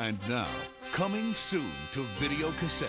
And now, coming soon to video cassette.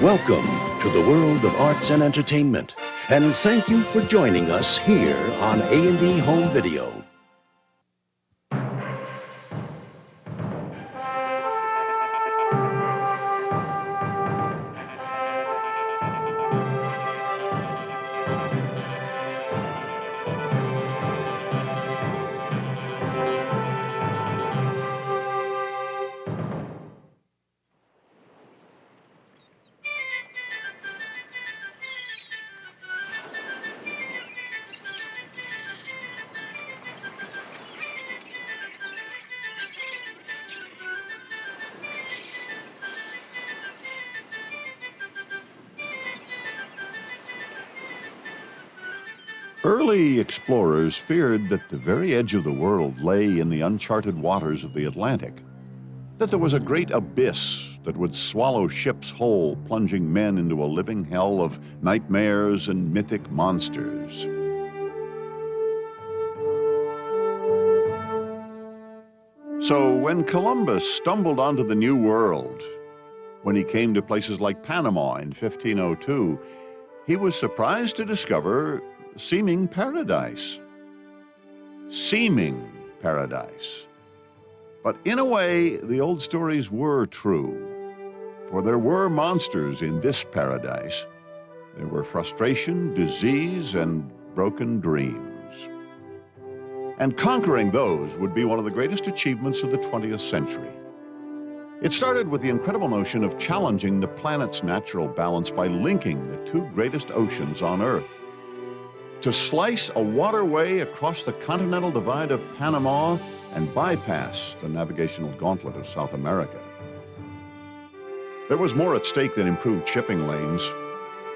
Welcome to the world of arts and entertainment, and thank you for joining us here on A&E Home Video. Early explorers feared that the very edge of the world lay in the uncharted waters of the Atlantic, that there was a great abyss that would swallow ships whole, plunging men into a living hell of nightmares and mythic monsters. So when Columbus stumbled onto the New World, when he came to places like Panama in 1502, he was surprised to discover seeming paradise. Seeming paradise. But in a way, the old stories were true. For there were monsters in this paradise. There were frustration, disease, and broken dreams. And conquering those would be one of the greatest achievements of the 20th century. It started with the incredible notion of challenging the planet's natural balance by linking the two greatest oceans on Earth. To slice a waterway across the continental divide of Panama and bypass the navigational gauntlet of South America. There was more at stake than improved shipping lanes.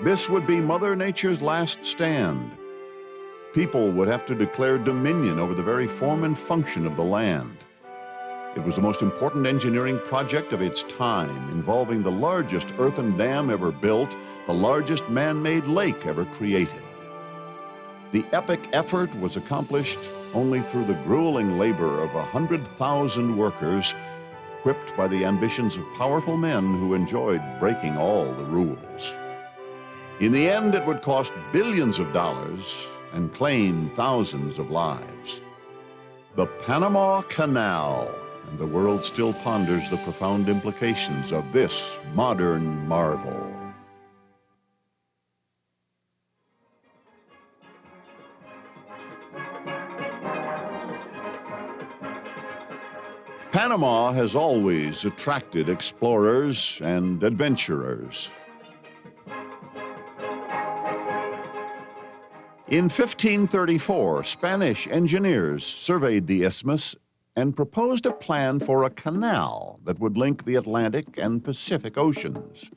This would be Mother Nature's last stand. People would have to declare dominion over the very form and function of the land. It was the most important engineering project of its time, involving the largest earthen dam ever built, the largest man-made lake ever created. The epic effort was accomplished only through the grueling labor of 100,000 workers, whipped by the ambitions of powerful men who enjoyed breaking all the rules. In the end, it would cost billions of dollars and claim thousands of lives. The Panama Canal, and the world still ponders the profound implications of this modern marvel. Panama has always attracted explorers and adventurers. In 1534, Spanish engineers surveyed the isthmus and proposed a plan for a canal that would link the Atlantic and Pacific Oceans.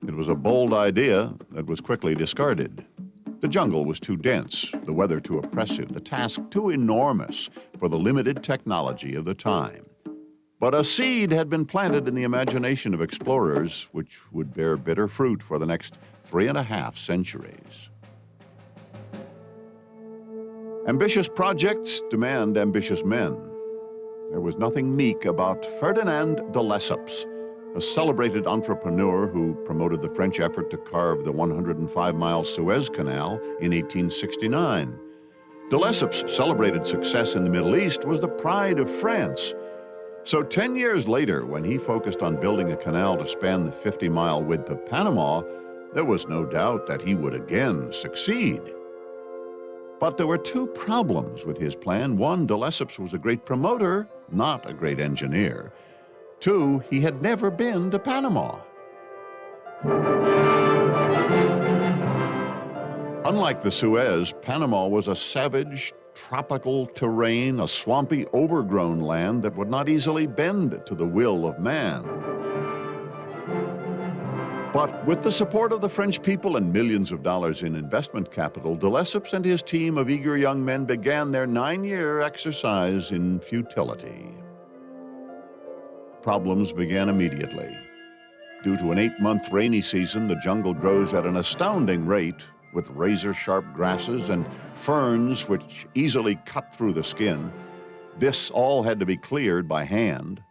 It was a bold idea that was quickly discarded. The jungle was too dense, the weather too oppressive, the task too enormous for the limited technology of the time. But a seed had been planted in the imagination of explorers, which would bear bitter fruit for the next 3.5 centuries. Ambitious projects demand ambitious men. There was nothing meek about Ferdinand de Lesseps, a celebrated entrepreneur who promoted the French effort to carve the 105-mile Suez Canal in 1869. De Lesseps' celebrated success in the Middle East was the pride of France. So 10 years later, when he focused on building a canal to span the 50-mile width of Panama, there was no doubt that he would again succeed. But there were two problems with his plan. One, de Lesseps was a great promoter, not a great engineer. Two, he had never been to Panama. Unlike the Suez, Panama was a savage, tropical terrain, a swampy, overgrown land that would not easily bend to the will of man. But with the support of the French people and millions of dollars in investment capital, de Lesseps and his team of eager young men began their 9-year exercise in futility. Problems began immediately. Due to an 8-month rainy season, the jungle grows at an astounding rate, with razor-sharp grasses and ferns which easily cut through the skin. This all had to be cleared by hand.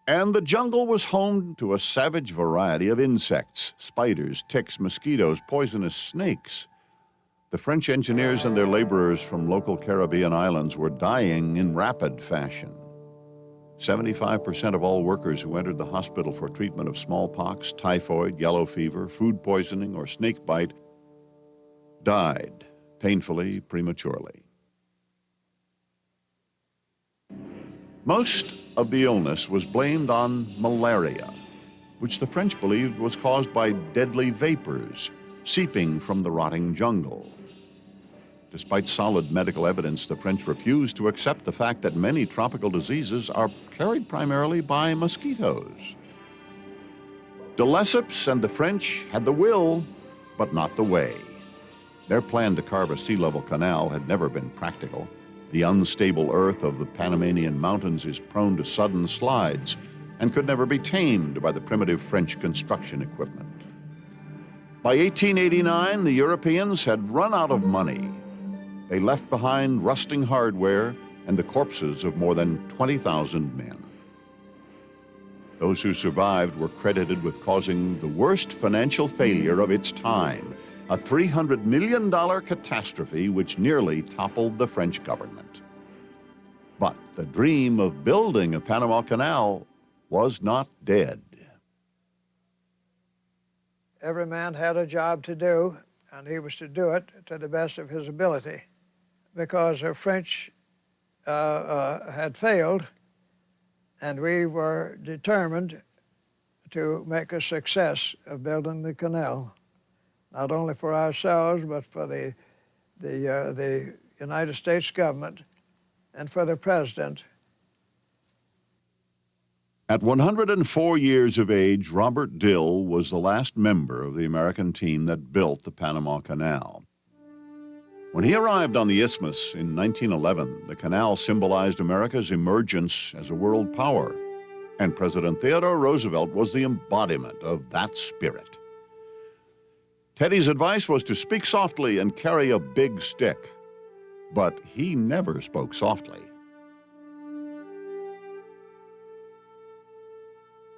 And the jungle was home to a savage variety of insects: spiders, ticks, mosquitoes, poisonous snakes. The French engineers and their laborers from local Caribbean islands were dying in rapid fashion. 75% of all workers who entered the hospital for treatment of smallpox, typhoid, yellow fever, food poisoning, or snake bite died painfully, prematurely. Most of the illness was blamed on malaria, which the French believed was caused by deadly vapors seeping from the rotting jungle. Despite solid medical evidence, the French refused to accept the fact that many tropical diseases are carried primarily by mosquitoes. De Lesseps and the French had the will, but not the way. Their plan to carve a sea-level canal had never been practical. The unstable earth of the Panamanian mountains is prone to sudden slides and could never be tamed by the primitive French construction equipment. By 1889, the Europeans had run out of money. They left behind rusting hardware and the corpses of more than 20,000 men. Those who survived were credited with causing the worst financial failure of its time, a $300 million catastrophe which nearly toppled the French government. But the dream of building a Panama Canal was not dead. Every man had a job to do, and he was to do it to the best of his ability, because the French had failed, and we were determined to make a success of building the canal, not only for ourselves, but for the United States government and for the president. At 104 years of age, Robert Dill was the last member of the American team that built the Panama Canal. When he arrived on the Isthmus in 1911, the canal symbolized America's emergence as a world power, and President Theodore Roosevelt was the embodiment of that spirit. Teddy's advice was to speak softly and carry a big stick, but he never spoke softly.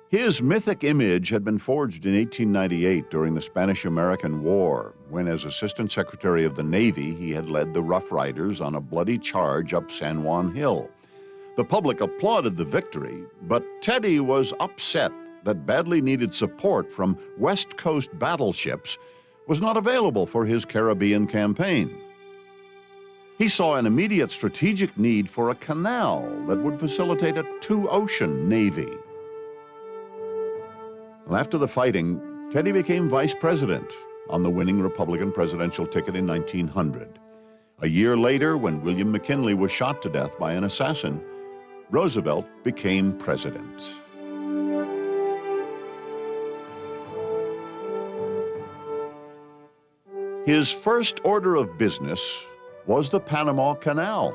His mythic image had been forged in 1898 during the Spanish-American War, when as Assistant Secretary of the Navy, he had led the Rough Riders on a bloody charge up San Juan Hill. The public applauded the victory, but Teddy was upset that badly needed support from West Coast battleships was not available for his Caribbean campaign. He saw an immediate strategic need for a canal that would facilitate a two-ocean navy. After the fighting, Teddy became vice president on the winning Republican presidential ticket in 1900. A year later, when William McKinley was shot to death by an assassin, Roosevelt became president. His first order of business was the Panama Canal.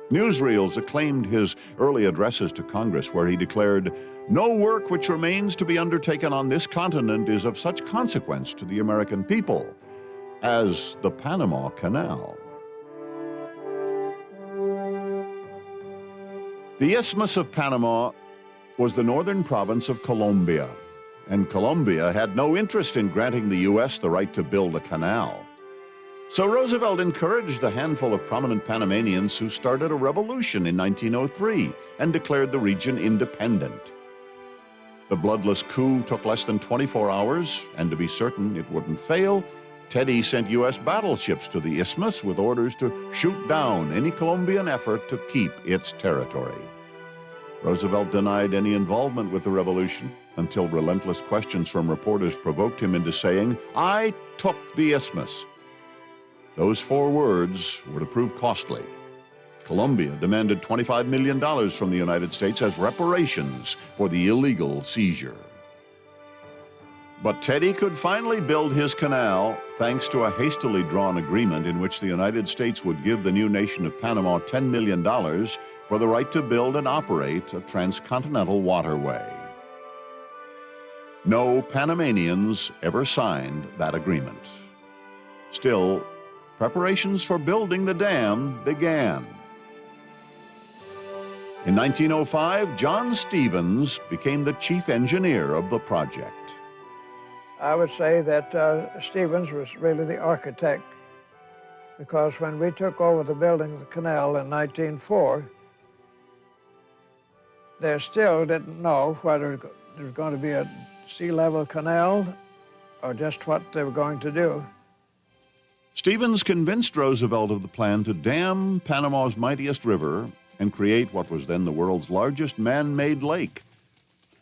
Newsreels acclaimed his early addresses to Congress, where he declared, "No work which remains to be undertaken on this continent is of such consequence to the American people as the Panama Canal." The Isthmus of Panama was the northern province of Colombia, and Colombia had no interest in granting the U.S. the right to build a canal. So Roosevelt encouraged the handful of prominent Panamanians who started a revolution in 1903 and declared the region independent. The bloodless coup took less than 24 hours, and to be certain it wouldn't fail, Teddy sent U.S. battleships to the Isthmus with orders to shoot down any Colombian effort to keep its territory. Roosevelt denied any involvement with the revolution, until relentless questions from reporters provoked him into saying, "I took the isthmus." Those 4 words were to prove costly. Colombia demanded $25 million from the United States as reparations for the illegal seizure. But Teddy could finally build his canal thanks to a hastily drawn agreement in which the United States would give the new nation of Panama $10 million for the right to build and operate a transcontinental waterway. No Panamanians ever signed that agreement. Still, preparations for building the dam began. In 1905, John Stevens became the chief engineer of the project. I would say that Stevens was really the architect, because when we took over the building of the canal in 1904, they still didn't know whether there was going to be a sea level canal or just what they were going to do. Stevens convinced Roosevelt of the plan to dam Panama's mightiest river and create what was then the world's largest man-made lake.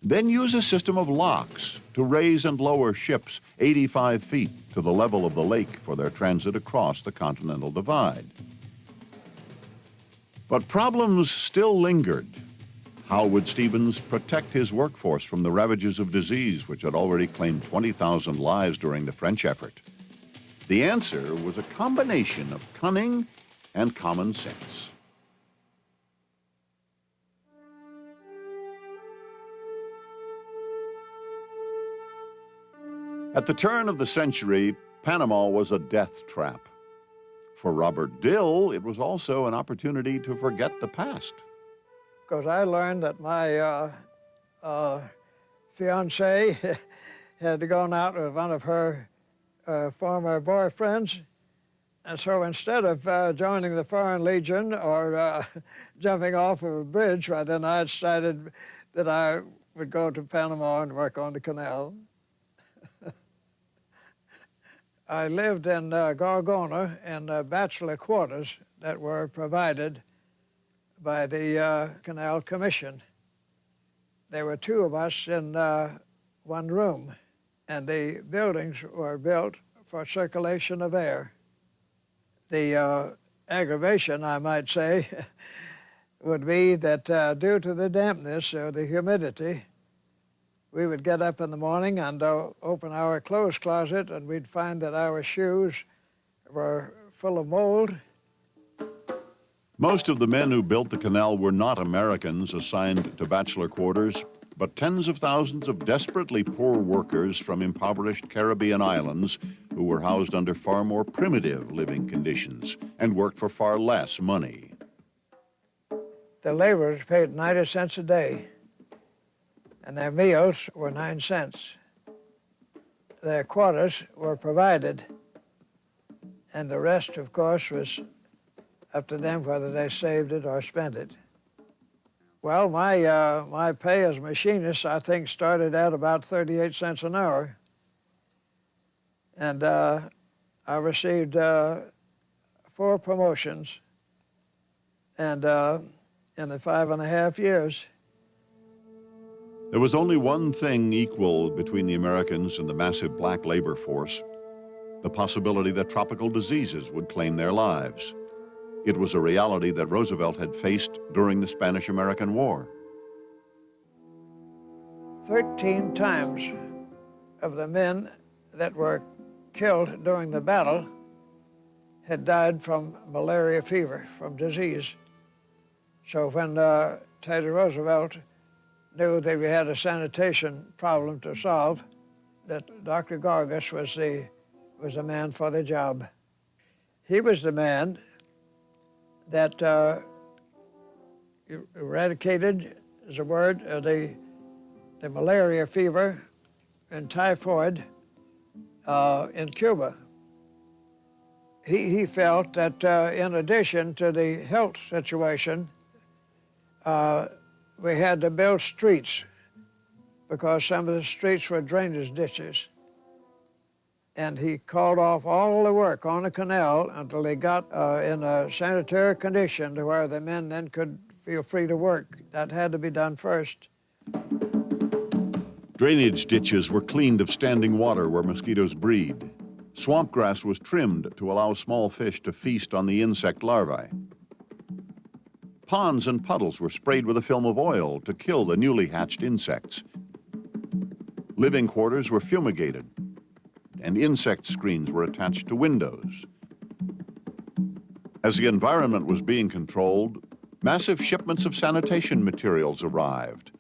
Then use a system of locks to raise and lower ships 85 feet to the level of the lake for their transit across the Continental Divide. But problems still lingered. How would Stevens protect his workforce from the ravages of disease, which had already claimed 20,000 lives during the French effort? The answer was a combination of cunning and common sense. At the turn of the century, Panama was a death trap. For Robert Dill, it was also an opportunity to forget the past. Because I learned that my fiancée had gone out with one of her former boyfriends. And so instead of joining the Foreign Legion or jumping off of a bridge, well, then I decided that I would go to Panama and work on the canal. I lived in Gorgona in bachelor quarters that were provided by the Canal Commission. There were 2 of us in one room, and the buildings were built for circulation of air. The aggravation, I might say, would be that due to the dampness or the humidity, we would get up in the morning and open our clothes closet, and we'd find that our shoes were full of mold. Most of the men who built the canal were not Americans assigned to bachelor quarters, but tens of thousands of desperately poor workers from impoverished Caribbean islands who were housed under far more primitive living conditions and worked for far less money. The laborers paid 90 cents a day, and their meals were 9 cents. Their quarters were provided, and the rest, of course, was up to them whether they saved it or spent it. Well, my pay as a machinist, I think, started at about 38 cents an hour. And I received 4 promotions, and in the 5.5 years. There was only one thing equal between the Americans and the massive black labor force: the possibility that tropical diseases would claim their lives. It was a reality that Roosevelt had faced during the Spanish-American War. 13 times of the men that were killed during the battle had died from malaria fever, from disease. So when Teddy Roosevelt knew that we had a sanitation problem to solve, that Dr. Gorgas was the man for the job. He was the man that eradicated, is a word, the malaria fever and typhoid in Cuba. He felt that in addition to the health situation, we had to build streets because some of the streets were drainage ditches. And he called off all the work on the canal until they got in a sanitary condition to where the men then could feel free to work. That had to be done first. Drainage ditches were cleaned of standing water where mosquitoes breed. Swamp grass was trimmed to allow small fish to feast on the insect larvae. Ponds and puddles were sprayed with a film of oil to kill the newly hatched insects. Living quarters were fumigated, and insect screens were attached to windows. As the environment was being controlled, massive shipments of sanitation materials arrived.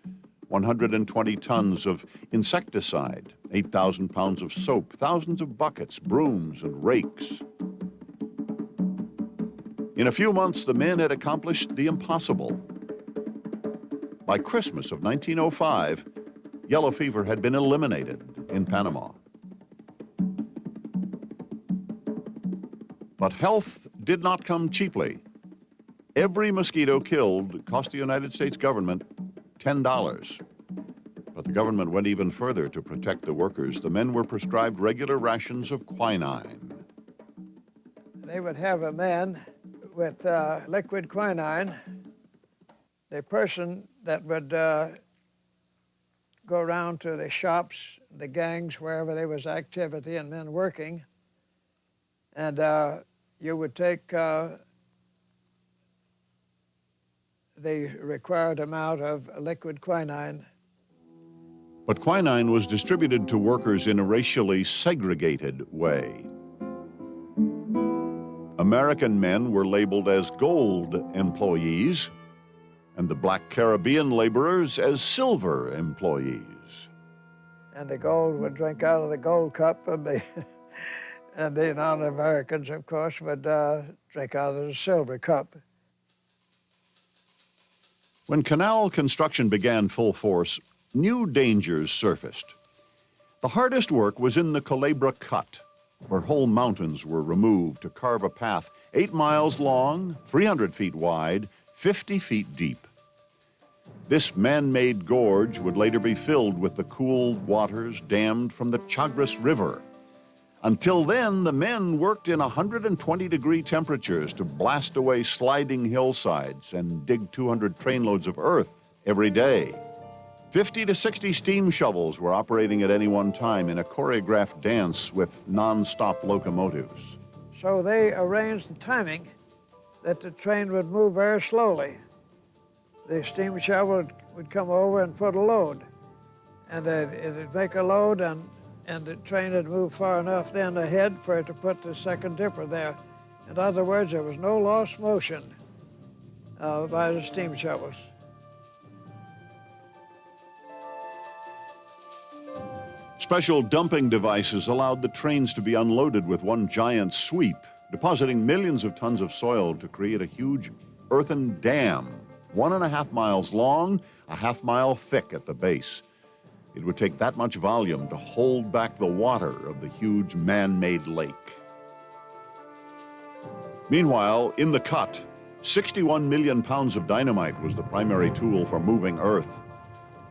120 tons of insecticide, 8,000 pounds of soap, thousands of buckets, brooms, and rakes. In a few months, the men had accomplished the impossible. By Christmas of 1905, yellow fever had been eliminated in Panama. But health did not come cheaply. Every mosquito killed cost the United States government $10. But the government went even further to protect the workers. The men were prescribed regular rations of quinine. They would have a man with liquid quinine. The person that would go around to the shops, the gangs, wherever there was activity and men working, and you would take the required amount of liquid quinine. But quinine was distributed to workers in a racially segregated way. American men were labeled as gold employees, and the black Caribbean laborers as silver employees. And the gold would drink out of the gold cup, and the non-Americans, of course, would drink out of the silver cup. When canal construction began full force, new dangers surfaced. The hardest work was in the Culebra Cut, where whole mountains were removed to carve a path 8 miles long, 300 feet wide, 50 feet deep. This man-made gorge would later be filled with the cool waters dammed from the Chagres River. Until then, the men worked in 120-degree temperatures to blast away sliding hillsides and dig 200 trainloads of earth every day. 50 to 60 steam shovels were operating at any one time in a choreographed dance with non-stop locomotives. So they arranged the timing that the train would move very slowly. The steam shovel would come over and put a load, and it'd make a load, and the train would move far enough then ahead for it to put the second dipper there. In other words, there was no lost motion by the steam shovels. Special dumping devices allowed the trains to be unloaded with one giant sweep, depositing millions of tons of soil to create a huge earthen dam, 1.5 miles long, a half-mile thick at the base. It would take that much volume to hold back the water of the huge man-made lake. Meanwhile, in the cut, 61 million pounds of dynamite was the primary tool for moving earth.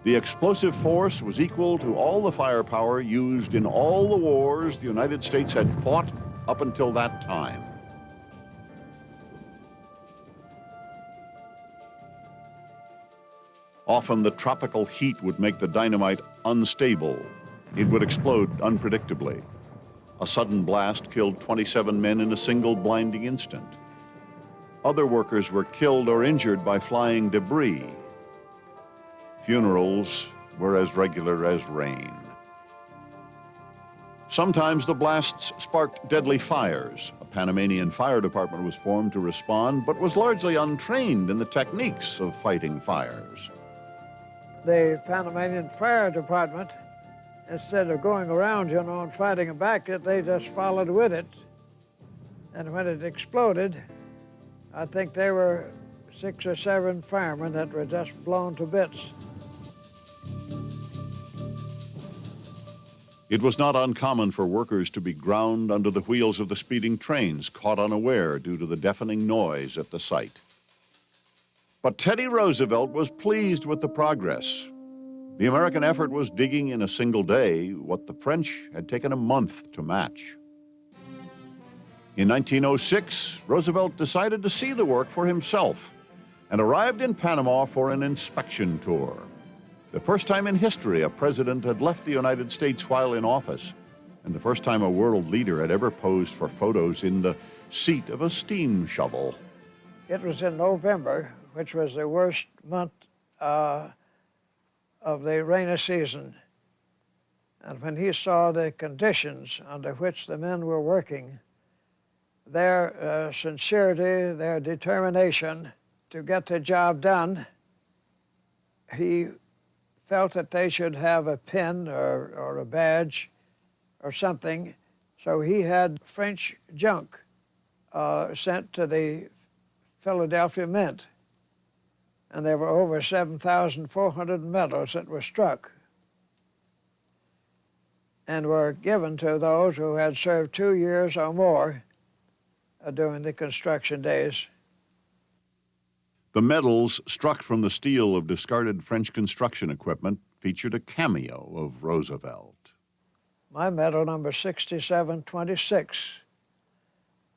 The explosive force was equal to all the firepower used in all the wars the United States had fought up until that time. Often the tropical heat would make the dynamite unstable. It would explode unpredictably. A sudden blast killed 27 men in a single blinding instant. Other workers were killed or injured by flying debris. Funerals were as regular as rain. Sometimes the blasts sparked deadly fires. A Panamanian fire department was formed to respond, but was largely untrained in the techniques of fighting fires. The Panamanian fire department, instead of going around, and fighting them back, they just followed with it. And when it exploded, I think there were 6 or 7 firemen that were just blown to bits. It was not uncommon for workers to be ground under the wheels of the speeding trains, caught unaware due to the deafening noise at the site. But Teddy Roosevelt was pleased with the progress. The American effort was digging in a single day what the French had taken a month to match. In 1906, Roosevelt decided to see the work for himself and arrived in Panama for an inspection tour. The first time in history a president had left the United States while in office, and the first time a world leader had ever posed for photos in the seat of a steam shovel. It was in November, which was the worst month of the rainy season. And when he saw the conditions under which the men were working, their sincerity, their determination to get the job done, he felt that they should have a pin or a badge or something. So he had French junk sent to the Philadelphia Mint. And there were over 7,400 medals that were struck and were given to those who had served 2 years or more during the construction days. The medals struck from the steel of discarded French construction equipment featured a cameo of Roosevelt. My medal, number 6726.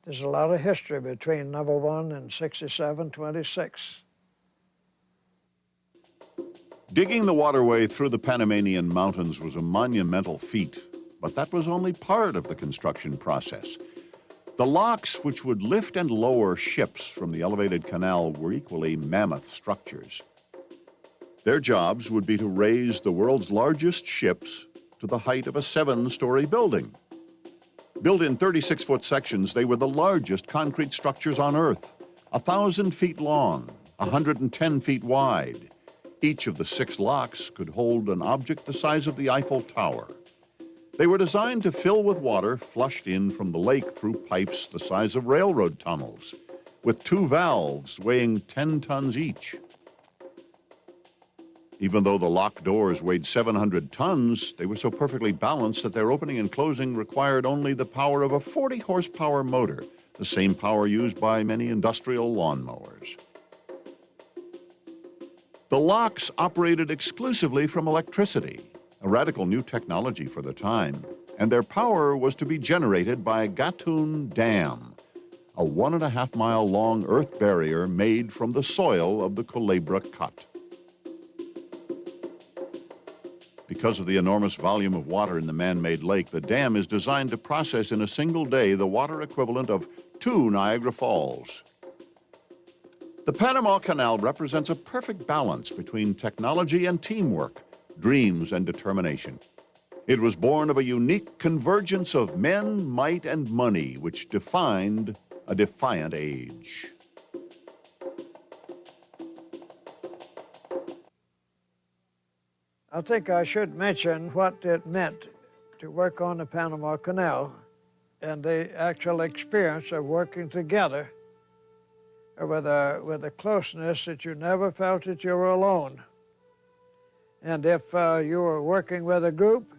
There's a lot of history between number 1 and 6726. Digging the waterway through the Panamanian mountains was a monumental feat, but that was only part of the construction process. The locks which would lift and lower ships from the elevated canal were equally mammoth structures. Their jobs would be to raise the world's largest ships to the height of a 7-story building. Built in 36-foot sections, they were the largest concrete structures on Earth, 1,000 feet long, 110 feet wide. Each of the 6 locks could hold an object the size of the Eiffel Tower. They were designed to fill with water flushed in from the lake through pipes the size of railroad tunnels, with 2 valves weighing 10 tons each. Even though the lock doors weighed 700 tons, they were so perfectly balanced that their opening and closing required only the power of a 40-horsepower motor, the same power used by many industrial lawnmowers. The locks operated exclusively from electricity, a radical new technology for the time, and their power was to be generated by Gatun Dam, a 1.5-mile-long earth barrier made from the soil of the Culebra Cut. Because of the enormous volume of water in the man-made lake, the dam is designed to process in a single day the water equivalent of 2 Niagara Falls. The Panama Canal represents a perfect balance between technology and teamwork, dreams and determination. It was born of a unique convergence of men, might, and money, which defined a defiant age. I think I should mention what it meant to work on the Panama Canal and the actual experience of working together with a closeness that you never felt that you were alone. And if you were working with a group,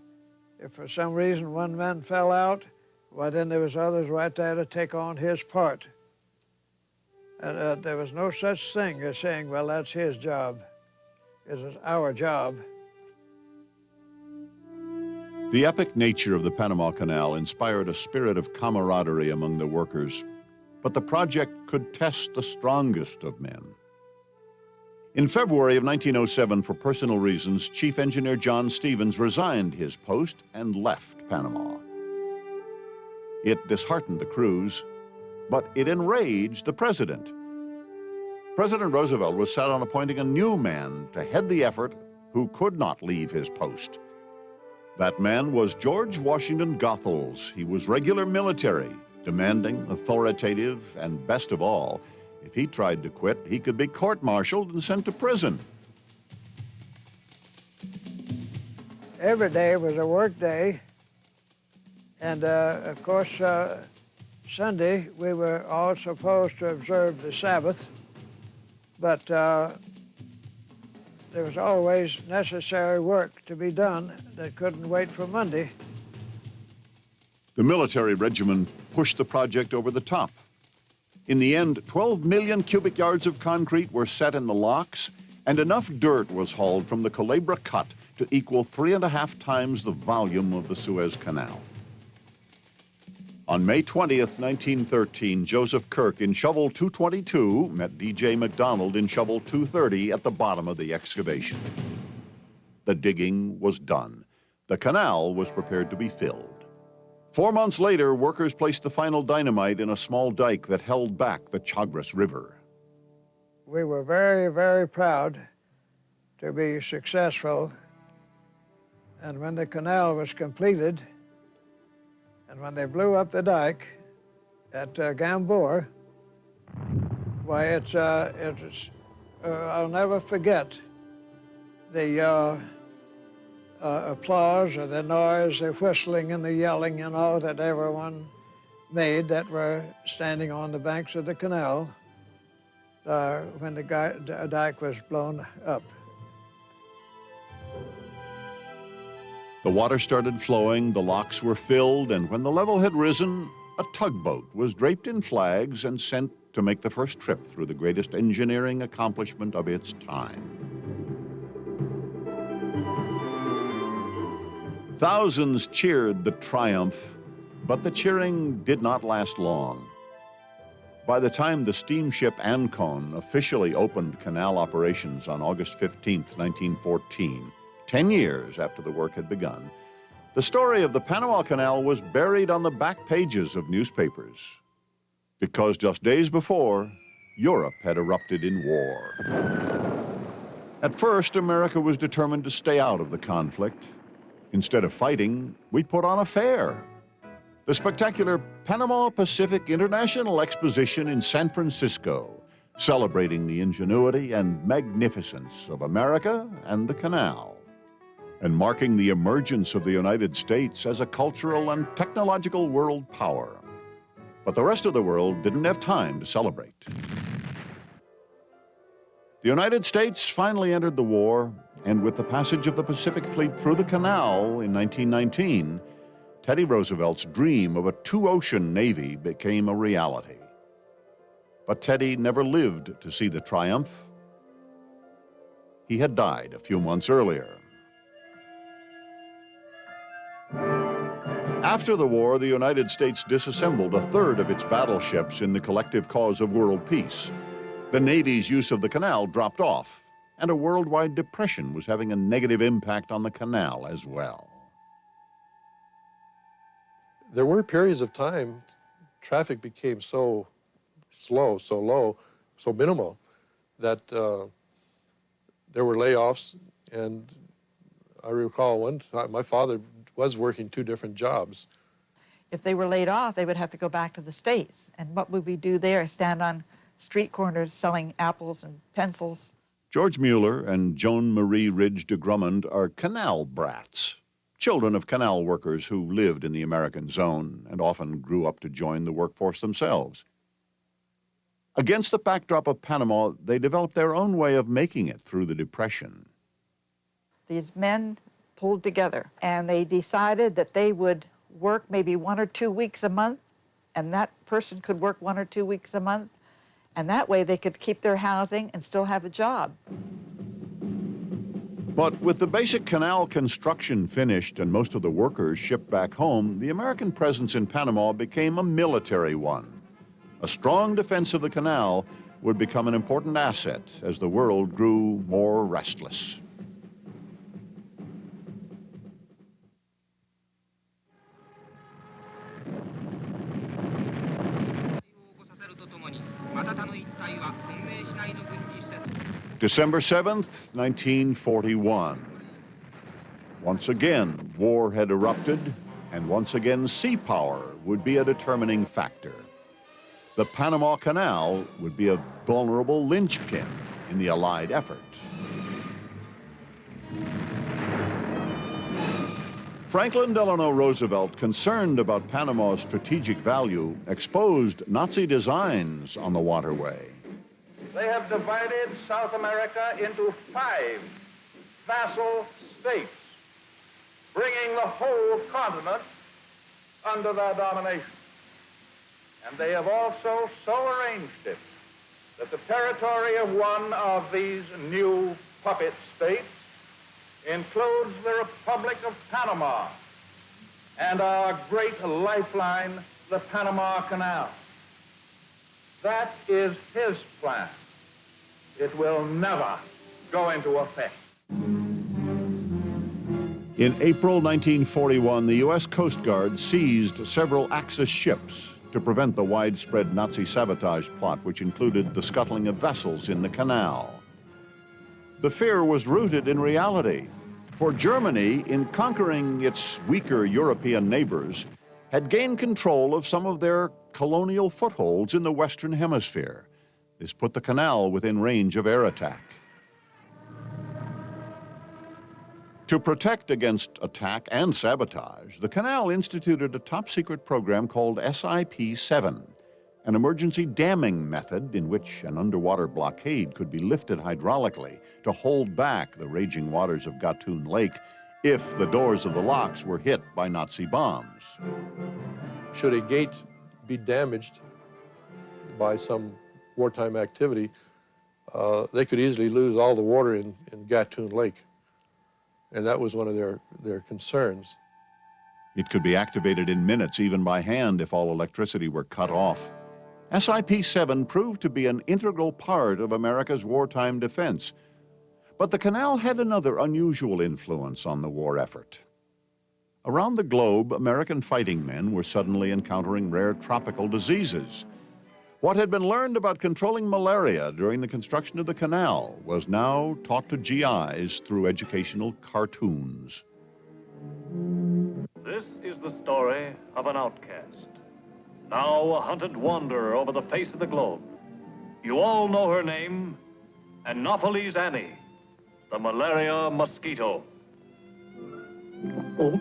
if for some reason one man fell out, well, then there was others right there to take on his part. And there was no such thing as saying, well, that's his job. It was our job. The epic nature of the Panama Canal inspired a spirit of camaraderie among the workers, but the project could test the strongest of men. In February of 1907, for personal reasons, Chief Engineer John Stevens resigned his post and left Panama. It disheartened the crews, but it enraged the president. President Roosevelt was set on appointing a new man to head the effort who could not leave his post. That man was George Washington Goethals. He was regular military, demanding, authoritative, and best of all, if he tried to quit, he could be court-martialed and sent to prison. Every day was a work day, and of course, Sunday we were all supposed to observe the Sabbath, but there was always necessary work to be done that couldn't wait for Monday. The military regimen pushed the project over the top. In the end, 12 million cubic yards of concrete were set in the locks, and enough dirt was hauled from the Culebra Cut to equal 3.5 times the volume of the Suez Canal. On May 20th, 1913, Joseph Kirk in shovel 222 met D.J. McDonald in shovel 230 at the bottom of the excavation. The digging was done. The canal was prepared to be filled. 4 months later, workers placed the final dynamite in a small dike that held back the Chagres River. We were very, very proud to be successful. And when the canal was completed, and when they blew up the dike at Gamboa, why, I'll never forget the applause or the noise, the whistling and the yelling, that everyone made that were standing on the banks of the canal when the dike was blown up. The water started flowing, the locks were filled, and when the level had risen, a tugboat was draped in flags and sent to make the first trip through the greatest engineering accomplishment of its time. Thousands cheered the triumph, but the cheering did not last long. By the time the steamship Ancon officially opened canal operations on August 15, 1914, 10 years after the work had begun, the story of the Panama Canal was buried on the back pages of newspapers, because just days before, Europe had erupted in war. At first, America was determined to stay out of the conflict. Instead of fighting, we put on a fair. The spectacular Panama Pacific International Exposition in San Francisco, celebrating the ingenuity and magnificence of America and the canal, and marking the emergence of the United States as a cultural and technological world power. But the rest of the world didn't have time to celebrate. The United States finally entered the war, and with the passage of the Pacific Fleet through the canal in 1919, Teddy Roosevelt's dream of a two-ocean navy became a reality. But Teddy never lived to see the triumph. He had died a few months earlier. After the war, the United States disassembled a third of its battleships in the collective cause of world peace. The Navy's use of the canal dropped off, and a worldwide depression was having a negative impact on the canal as well. There were periods of time traffic became so slow, so low, so minimal, that there were layoffs. And I recall one time my father was working 2 different jobs. If they were laid off, they would have to go back to the States. And what would we do there? Stand on street corners selling apples and pencils. George Mueller and Joan Marie Ridge de Grummond are canal brats, children of canal workers who lived in the American zone and often grew up to join the workforce themselves. Against the backdrop of Panama, they developed their own way of making it through the Depression. These men pulled together, and they decided that they would work maybe 1 or 2 weeks a month, and that person could work 1 or 2 weeks a month, and that way they could keep their housing and still have a job. But with the basic canal construction finished and most of the workers shipped back home, the American presence in Panama became a military one. A strong defense of the canal would become an important asset as the world grew more restless. December 7th, 1941. Once again, war had erupted, and once again, sea power would be a determining factor. The Panama Canal would be a vulnerable linchpin in the Allied effort. Franklin Delano Roosevelt, concerned about Panama's strategic value, exposed Nazi designs on the waterway. They have divided South America into 5 vassal states, bringing the whole continent under their domination. And they have also so arranged it that the territory of one of these new puppet states includes the Republic of Panama and our great lifeline, the Panama Canal. That is his plan. It will never go into effect. In April 1941, the U.S. Coast Guard seized several Axis ships to prevent the widespread Nazi sabotage plot, which included the scuttling of vessels in the canal. The fear was rooted in reality, for Germany, in conquering its weaker European neighbors, had gained control of some of their colonial footholds in the Western Hemisphere. This put the canal within range of air attack. To protect against attack and sabotage, the canal instituted a top-secret program called SIP-7, an emergency damming method in which an underwater blockade could be lifted hydraulically to hold back the raging waters of Gatun Lake if the doors of the locks were hit by Nazi bombs. Should a gate be damaged by some wartime activity, they could easily lose all the water in Gatun Lake. And that was one of their concerns. It could be activated in minutes, even by hand, if all electricity were cut off. SIP-7 proved to be an integral part of America's wartime defense. But the canal had another unusual influence on the war effort. Around the globe, American fighting men were suddenly encountering rare tropical diseases. What had been learned about controlling malaria during the construction of the canal was now taught to GIs through educational cartoons. This is the story of an outcast, now a hunted wanderer over the face of the globe. You all know her name, Anopheles Annie, the malaria mosquito. Oh.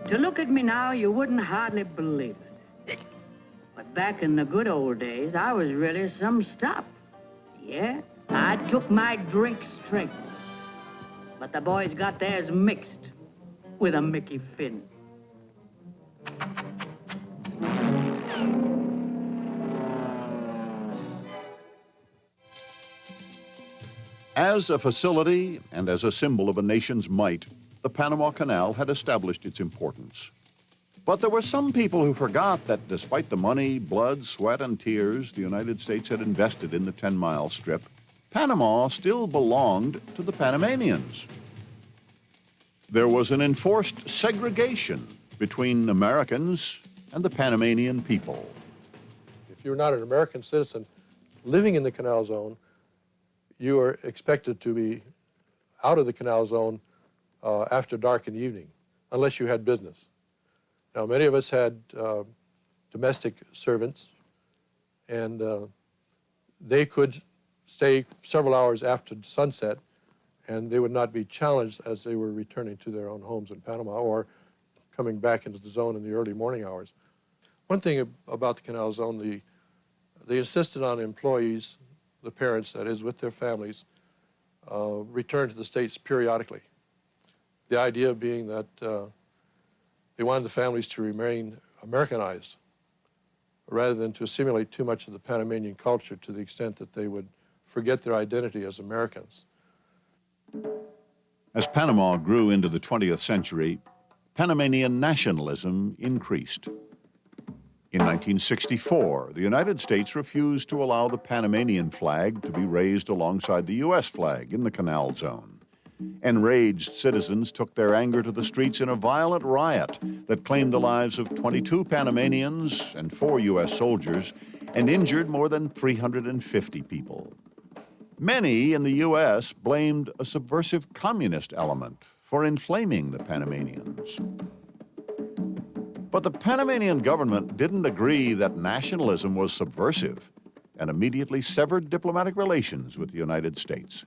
To look at me now, you wouldn't hardly believe it. But back in the good old days, I was really some stuff. Yeah, I took my drink straight. But the boys got theirs mixed with a Mickey Finn. As a facility and as a symbol of a nation's might, the Panama Canal had established its importance. But there were some people who forgot that despite the money, blood, sweat, and tears the United States had invested in the 10-mile strip, Panama still belonged to the Panamanians. There was an enforced segregation between Americans and the Panamanian people. If you're not an American citizen living in the canal zone, you are expected to be out of the canal zone after dark in the evening, unless you had business. Now, many of us had domestic servants, and they could stay several hours after sunset, and they would not be challenged as they were returning to their own homes in Panama or coming back into the zone in the early morning hours. One thing about the canal zone, they insisted on employees, the parents, that is, with their families, return to the States periodically. The idea being that they wanted the families to remain Americanized rather than to assimilate too much of the Panamanian culture to the extent that they would forget their identity as Americans. As Panama grew into the 20th century, Panamanian nationalism increased. In 1964, the United States refused to allow the Panamanian flag to be raised alongside the U.S. flag in the canal zone. Enraged citizens took their anger to the streets in a violent riot that claimed the lives of 22 Panamanians and 4 U.S. soldiers and injured more than 350 people. Many in the U.S. blamed a subversive communist element for inflaming the Panamanians. But the Panamanian government didn't agree that nationalism was subversive and immediately severed diplomatic relations with the United States.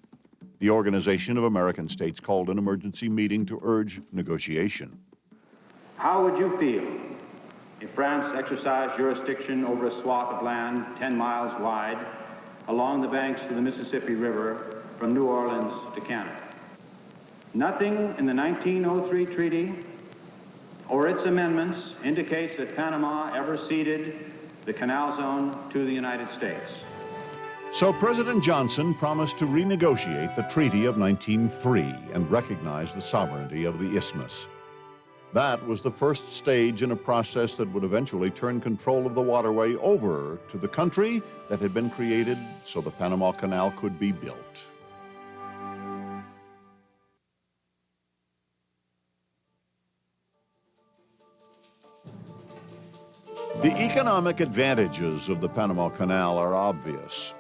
The Organization of American States called an emergency meeting to urge negotiation. How would you feel if France exercised jurisdiction over a swath of land 10 miles wide along the banks of the Mississippi River from New Orleans to Canada? Nothing in the 1903 treaty or its amendments indicates that Panama ever ceded the canal zone to the United States. So President Johnson promised to renegotiate the Treaty of 1903 and recognize the sovereignty of the isthmus. That was the first stage in a process that would eventually turn control of the waterway over to the country that had been created so the Panama Canal could be built. The economic advantages of the Panama Canal are obvious.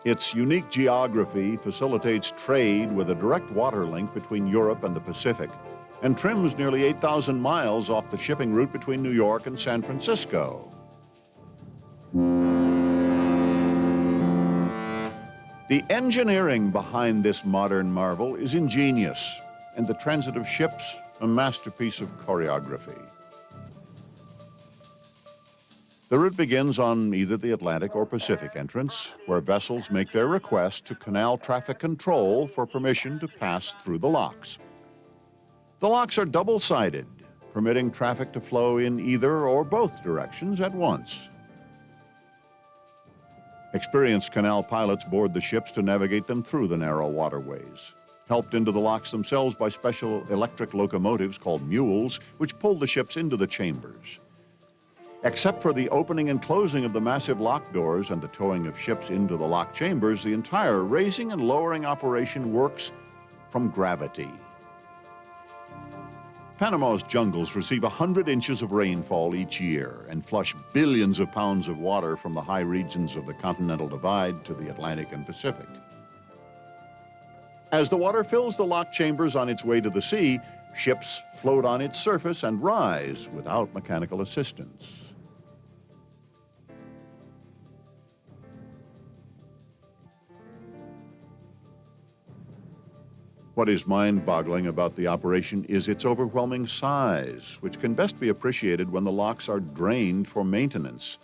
Its unique geography facilitates trade with a direct water link between Europe and the Pacific, and trims nearly 8,000 miles off the shipping route between New York and San Francisco. The engineering behind this modern marvel is ingenious, and the transit of ships a masterpiece of choreography. The route begins on either the Atlantic or Pacific entrance, where vessels make their request to Canal Traffic Control for permission to pass through the locks. The locks are double-sided, permitting traffic to flow in either or both directions at once. Experienced canal pilots board the ships to navigate them through the narrow waterways, helped into the locks themselves by special electric locomotives called mules, which pull the ships into the chambers. Except for the opening and closing of the massive lock doors and the towing of ships into the lock chambers, the entire raising and lowering operation works from gravity. Panama's jungles receive 100 inches of rainfall each year and flush billions of pounds of water from the high regions of the Continental Divide to the Atlantic and Pacific. As the water fills the lock chambers on its way to the sea, ships float on its surface and rise without mechanical assistance. What is mind-boggling about the operation is its overwhelming size, which can best be appreciated when the locks are drained for maintenance.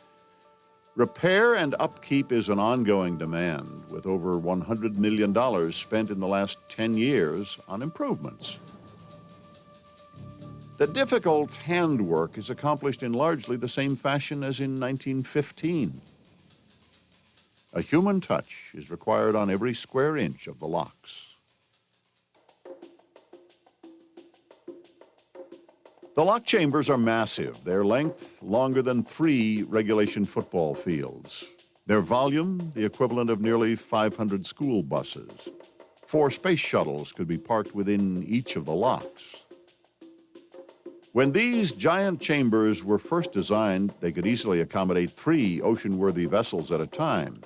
Repair and upkeep is an ongoing demand, with over $100 million spent in the last 10 years on improvements. The difficult handwork is accomplished in largely the same fashion as in 1915. A human touch is required on every square inch of the locks. The lock chambers are massive, their length longer than 3 regulation football fields. Their volume, the equivalent of nearly 500 school buses. 4 space shuttles could be parked within each of the locks. When these giant chambers were first designed, they could easily accommodate 3 ocean-worthy vessels at a time.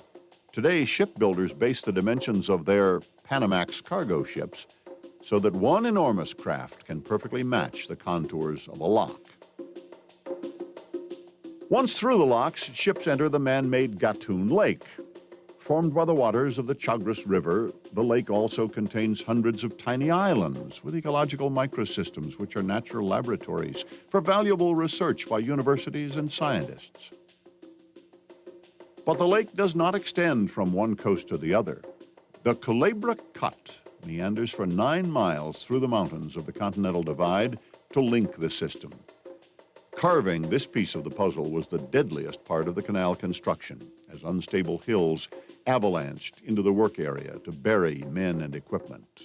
Today, shipbuilders base the dimensions of their Panamax cargo ships so that one enormous craft can perfectly match the contours of a lock. Once through the locks, ships enter the man-made Gatun Lake. Formed by the waters of the Chagres River, the lake also contains hundreds of tiny islands with ecological microsystems, which are natural laboratories for valuable research by universities and scientists. But the lake does not extend from one coast to the other. The Culebra Cut meanders for 9 miles through the mountains of the Continental Divide to link the system. Carving this piece of the puzzle was the deadliest part of the canal construction, as unstable hills avalanched into the work area to bury men and equipment.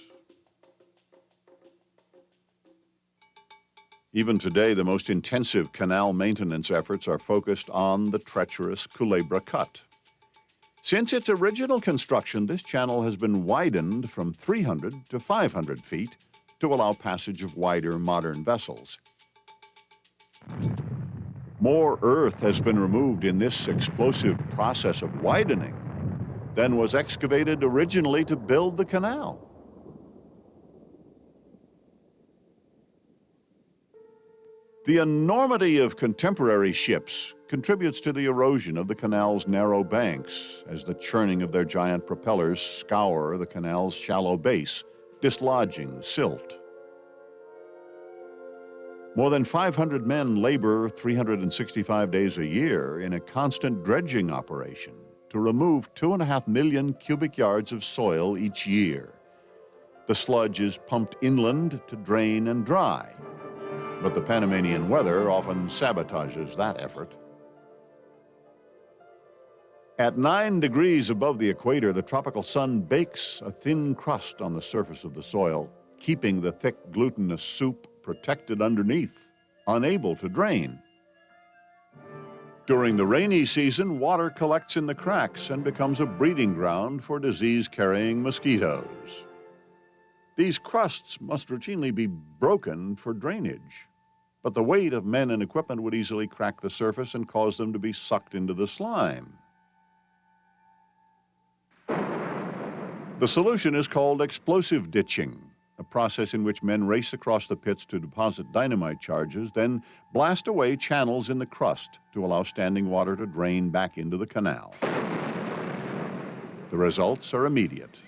Even today, the most intensive canal maintenance efforts are focused on the treacherous Culebra Cut. Since its original construction, this channel has been widened from 300 to 500 feet to allow passage of wider modern vessels. More earth has been removed in this explosive process of widening than was excavated originally to build the canal. The enormity of contemporary ships contributes to the erosion of the canal's narrow banks as the churning of their giant propellers scour the canal's shallow base, dislodging silt. More than 500 men labor 365 days a year in a constant dredging operation to remove 2.5 million cubic yards of soil each year. The sludge is pumped inland to drain and dry, but the Panamanian weather often sabotages that effort. At 9 degrees above the equator, the tropical sun bakes a thin crust on the surface of the soil, keeping the thick glutinous soup protected underneath. unable to drain. During the rainy season, water collects in the cracks and becomes a breeding ground for disease-carrying mosquitoes. These crusts must routinely be broken for drainage, but the weight of men and equipment would easily crack the surface and cause them to be sucked into the slime. The solution is called explosive ditching, a process in which men race across the pits to deposit dynamite charges, then blast away channels in the crust to allow standing water to drain back into the canal. The results are immediate.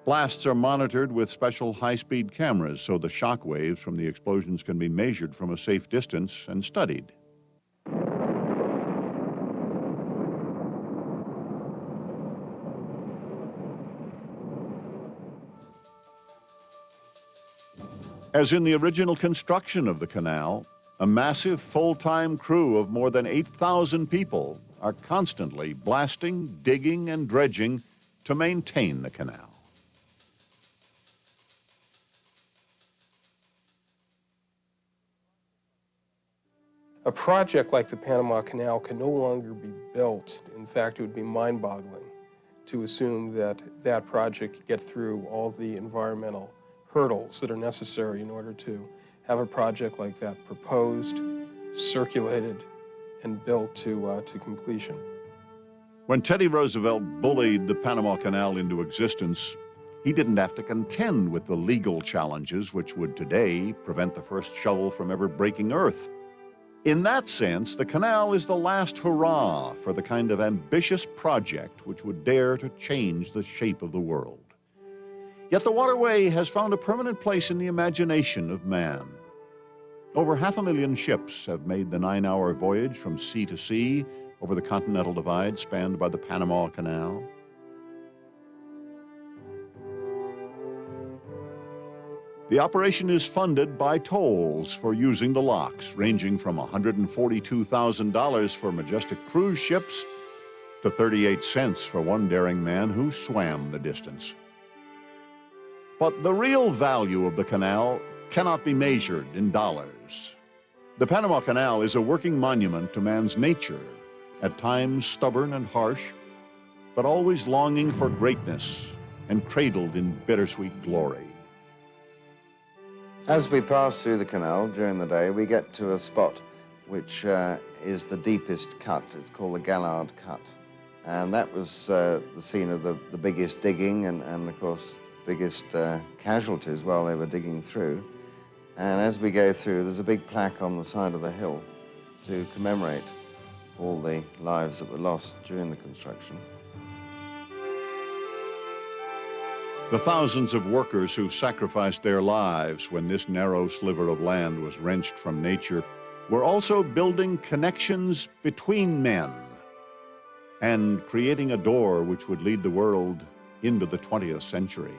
Blasts are monitored with special high-speed cameras so the shock waves from the explosions can be measured from a safe distance and studied. As in the original construction of the canal, a massive full-time crew of more than 8,000 people are constantly blasting, digging, and dredging to maintain the canal. A project like the Panama Canal can no longer be built. In fact, it would be mind-boggling to assume that that project could get through all the environmental hurdles that are necessary in order to have a project like that proposed, circulated, and built to completion. When Teddy Roosevelt bullied the Panama Canal into existence, he didn't have to contend with the legal challenges which would today prevent the first shovel from ever breaking earth. In that sense, the canal is the last hurrah for the kind of ambitious project which would dare to change the shape of the world. Yet the waterway has found a permanent place in the imagination of man. Over 500,000 ships have made the 9-hour voyage from sea to sea over the Continental Divide spanned by the Panama Canal. The operation is funded by tolls for using the locks, ranging from $142,000 for majestic cruise ships to 38 cents for one daring man who swam the distance. But the real value of the canal cannot be measured in dollars. The Panama Canal is a working monument to man's nature, at times stubborn and harsh, but always longing for greatness and cradled in bittersweet glory. As we pass through the canal during the day, we get to a spot which is the deepest cut. It's called the Gallard Cut. And that was the scene of the biggest digging and of course, biggest casualties while they were digging through. And as we go through, there's a big plaque on the side of the hill to commemorate all the lives that were lost during the construction. The thousands of workers who sacrificed their lives when this narrow sliver of land was wrenched from nature were also building connections between men and creating a door which would lead the world into the 20th century.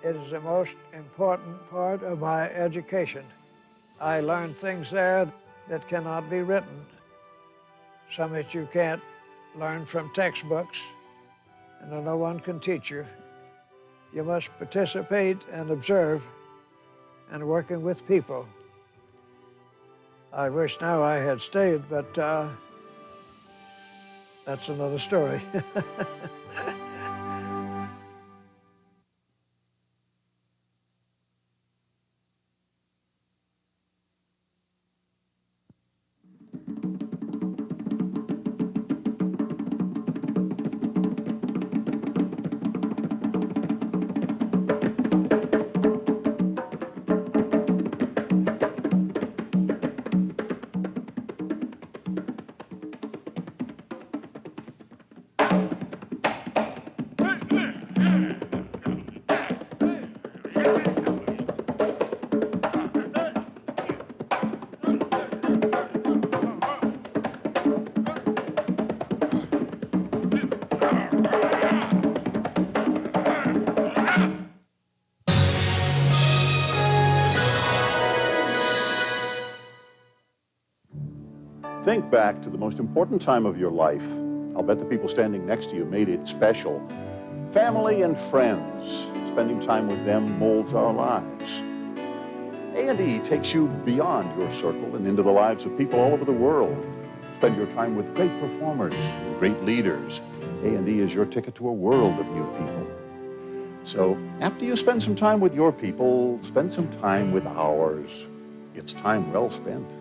It is the most important part of my education. I learned things there that cannot be written, some that you can't learn from textbooks, and no one can teach you. You must participate and observe and working with people. I wish now I had stayed, but that's another story. Think back to the most important time of your life. I'll bet the people standing next to you made it special. Family and friends. Spending time with them molds our lives. A&E takes you beyond your circle and into the lives of people all over the world. Spend your time with great performers and great leaders. A&E is your ticket to a world of new people. So after you spend some time with your people, spend some time with ours. It's time well spent.